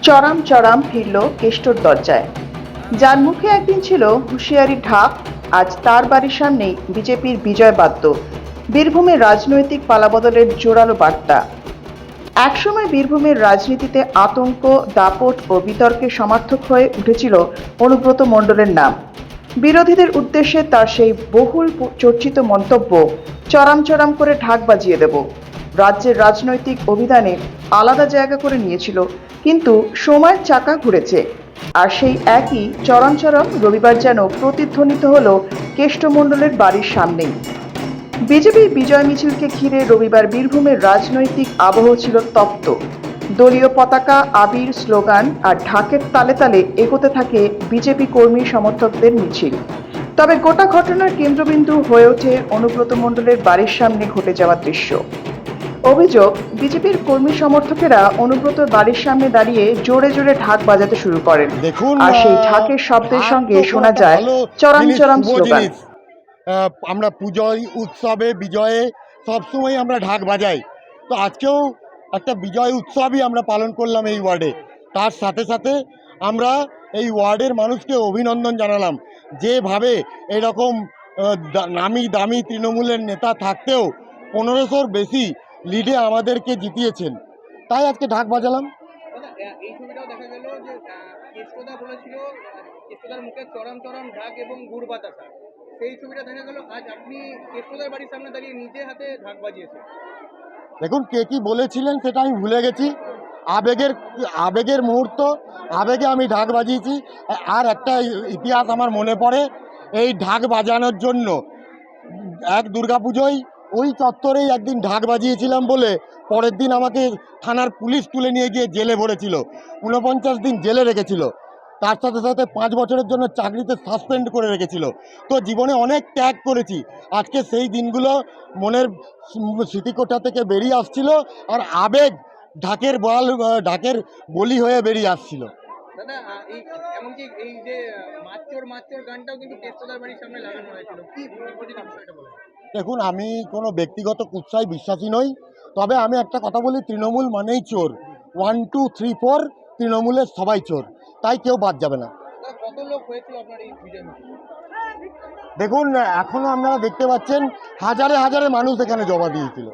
চড়াম চড়াম ফিরল কেষ্টর দরজায়। যার মুখে একদিন ছিল হুঁশিয়ারি ঢাক, আজ তার বাড়ির সামনেই বিজেপির বিজয় বাদ্য। বীরভূমের রাজনৈতিক পালাবদলের জোরালো বার্তা। একসময় বীরভূমের রাজনীতিতে আতঙ্ক, দাপট ও বিতর্কের সমার্থক হয়ে উঠেছিল অনুব্রত মণ্ডলের নাম। বিরোধীদের উদ্দেশ্যে তার সেই বহুল চর্চিত মন্তব্য, চড়াম চড়াম করে ঢাক বাজিয়ে দেব, রাজ্যের রাজনৈতিক অভিধানে আলাদা জায়গা করে নিয়েছিল। কিন্তু সময়ের চাকা ঘুরেছে, আর সেই একই চরম চরম রবিবার যেন প্রতিধ্বনিত হলো কেষ্টমণ্ডলের বাড়ির সামনেই। বিজেপির বিজয় মিছিলকে ঘিরে রবিবার বীরভূমের রাজনৈতিক আবহ ছিল তপ্ত। দলীয় পতাকা, আবির, স্লোগান আর ঢাকের তালে তালে এগোতে থাকে বিজেপি কর্মী সমর্থকদের মিছিল। তবে গোটা ঘটনার কেন্দ্রবিন্দু হয়ে ওঠে অনুব্রত মণ্ডলের বাড়ির সামনে ঘটে যাওয়া দৃশ্য। অভিযোগ, বিজেপির কর্মী সমর্থকেরা অনুব্রতর বাড়ির সামনে দাঁড়িয়ে জোরে জোরে ঢাক বাজাতে শুরু করেন। দেখুন, আর সেই ঢাকের শব্দের ঢাক সঙ্গে তো খুব শোনা একটা যায় ভালো চরম জিনিস, চরম শুভ স্লোগান। জিনিস। আমরা পুজোয়, উৎসবে, বিজয়ে সবসময় আমরা ঢাক বাজাই। তো আজকেও একটা বিজয় উৎসবই আমরা পালন করলাম এই ওয়ার্ডে। তার সাথে সাথে আমরা এই ওয়ার্ডের মানুষকে অভিনন্দন জানালাম, যেভাবে এরকম নামি দামি তৃণমূলের নেতা থাকতেও 1500-র বেশি লিডে আমাদেরকে জিতিয়েছেন, তাই আজকে ঢাক বাজালাম। এই ছবিটাও দেখা গেল যে কেষ্টদা বলেছিল কেষ্টদার মুখে চরম চরম ঢাক এবং গুড় বাতাসা। সেই ছবিটা দেখা গেল আজ আপনি কেষ্টদার বাড়ির সামনে দাঁড়িয়ে নিজে হাতে ঢাক বাজিয়েছেন। দেখুন, কে কি বলেছিলেন সেটা আমি ভুলে গেছি। আবেগের আবেগের মুহূর্ত, আবেগে আমি ঢাক বাজিয়েছি। আর একটা ইতিহাস আমার মনে পড়ে, এই ঢাক বাজানোর জন্য এক দুর্গাপুজোয় ওই চত্বরেই একদিন ঢাক বাজিয়েছিলাম বলে পরের দিন আমাকে থানার পুলিশ তুলে নিয়ে গিয়ে জেলে ভরেছিল, 49 দিন জেলে রেখেছিল। তার সাথে সাথে 5 বছরের জন্য চাকরিতে সাসপেন্ড করে রেখেছিল। তো জীবনে অনেক ত্যাগ করেছি। আজকে সেই দিনগুলো মনের স্মৃতিকোঠা থেকে বেরিয়ে আসছিল, আর আবেগ ঢাকের বলি হয়ে বেরিয়ে আসছিল। দাদা, এই এমনকি এই যে মাচ্চর মাচ্চর গানটাও কিন্তু কেষ্টদার বাড়ির সামনে লাগানো হয়েছিল, কি যদি বিষয়টা বলেন। দেখুন, আমি কোনো ব্যক্তিগত কুৎসায় বিশ্বাসী নই, তবে আমি একটা কথা বলি, তৃণমূল মানেই চোর। 1, 2, 3, 4 তৃণমূলের সবাই চোর, তাই কেউ বাদ যাবে না। কত লোক হয়েছিল আপনার এই বিজয় মিছিল? দেখুন, এখনও আপনারা দেখতে পাচ্ছেন হাজারে হাজারে মানুষ এখানে জমা দিয়েছিল।